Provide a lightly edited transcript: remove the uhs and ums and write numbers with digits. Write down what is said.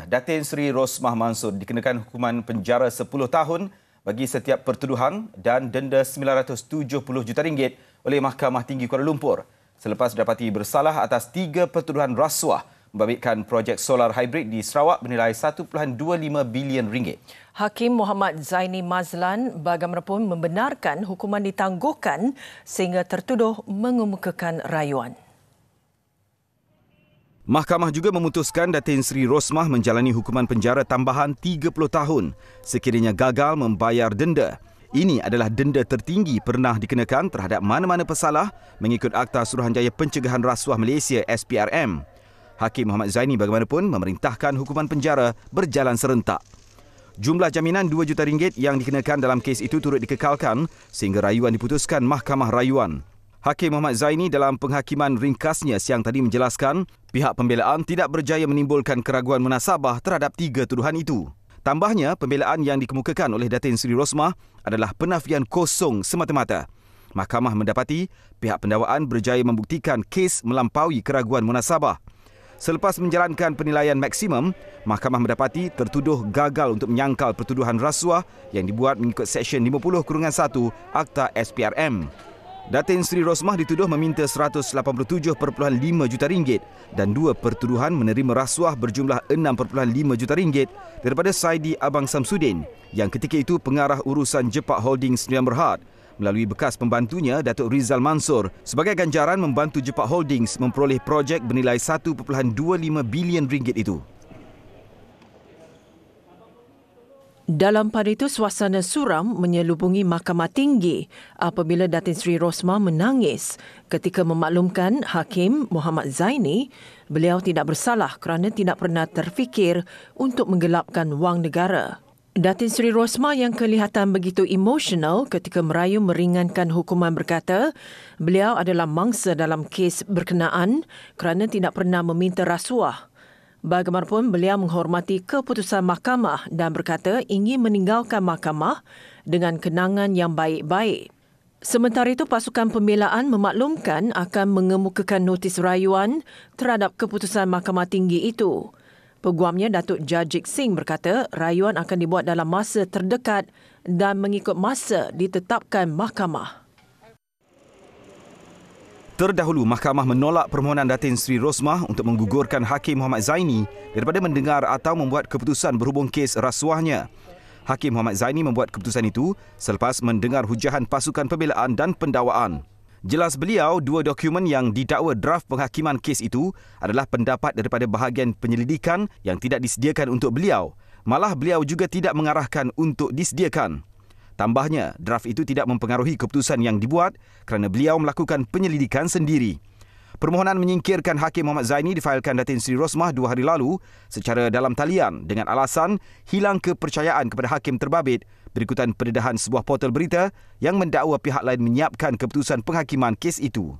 Datin Seri Rosmah Mansur dikenakan hukuman penjara 10 tahun bagi setiap pertuduhan dan denda RM970 juta oleh Mahkamah Tinggi Kuala Lumpur selepas didapati bersalah atas 3 pertuduhan rasuah membabitkan projek solar hybrid di Sarawak bernilai RM1.25 bilion. Hakim Muhammad Zaini Mazlan bagaimanapun membenarkan hukuman ditangguhkan sehingga tertuduh mengemukakan rayuan. Mahkamah juga memutuskan Datin Seri Rosmah menjalani hukuman penjara tambahan 30 tahun sekiranya gagal membayar denda. Ini adalah denda tertinggi pernah dikenakan terhadap mana-mana pesalah mengikut Akta Suruhanjaya Pencegahan Rasuah Malaysia SPRM. Hakim Muhammad Zaini bagaimanapun memerintahkan hukuman penjara berjalan serentak. Jumlah jaminan RM2 juta yang dikenakan dalam kes itu turut dikekalkan sehingga rayuan diputuskan Mahkamah Rayuan. Hakim Muhammad Zaini dalam penghakiman ringkasnya siang tadi menjelaskan pihak pembelaan tidak berjaya menimbulkan keraguan munasabah terhadap 3 tuduhan itu. Tambahnya, pembelaan yang dikemukakan oleh Datin Seri Rosmah adalah penafian kosong semata-mata. Mahkamah mendapati pihak pendakwaan berjaya membuktikan kes melampaui keraguan munasabah. Selepas menjalankan penilaian maksimum, Mahkamah mendapati tertuduh gagal untuk menyangkal pertuduhan rasuah yang dibuat mengikut Seksyen 50/1 Akta SPRM. Datin Seri Rosmah dituduh meminta RM187.5 juta dan 2 pertuduhan menerima rasuah berjumlah RM6.5 juta daripada Saidi Abang Samsudin yang ketika itu pengarah urusan Jepak Holdings Sdn Bhd melalui bekas pembantunya Datuk Rizal Mansur sebagai ganjaran membantu Jepak Holdings memperoleh projek bernilai RM1.25 bilion itu. Dalam pada itu, suasana suram menyelubungi Mahkamah Tinggi apabila Datin Seri Rosmah menangis ketika memaklumkan Hakim Muhammad Zaini beliau tidak bersalah kerana tidak pernah terfikir untuk menggelapkan wang negara. Datin Seri Rosmah yang kelihatan begitu emosional ketika merayu meringankan hukuman berkata beliau adalah mangsa dalam kes berkenaan kerana tidak pernah meminta rasuah. Bagaimanapun, beliau menghormati keputusan mahkamah dan berkata ingin meninggalkan mahkamah dengan kenangan yang baik-baik. Sementara itu, pasukan pembelaan memaklumkan akan mengemukakan notis rayuan terhadap keputusan Mahkamah Tinggi itu. Peguamnya Datuk Jajik Singh berkata rayuan akan dibuat dalam masa terdekat dan mengikut masa ditetapkan mahkamah. Terdahulu, Mahkamah menolak permohonan Datin Seri Rosmah untuk menggugurkan Hakim Muhammad Zaini daripada mendengar atau membuat keputusan berhubung kes rasuahnya. Hakim Muhammad Zaini membuat keputusan itu selepas mendengar hujahan pasukan pembelaan dan pendakwaan. Jelas beliau, 2 dokumen yang didakwa draft penghakiman kes itu adalah pendapat daripada bahagian penyelidikan yang tidak disediakan untuk beliau. Malah beliau juga tidak mengarahkan untuk disediakan. Tambahnya, draft itu tidak mempengaruhi keputusan yang dibuat kerana beliau melakukan penyelidikan sendiri. Permohonan menyingkirkan Hakim Muhammad Zaini difailkan Datin Seri Rosmah 2 hari lalu secara dalam talian dengan alasan hilang kepercayaan kepada hakim terbabit berikutan pendedahan sebuah portal berita yang mendakwa pihak lain menyiapkan keputusan penghakiman kes itu.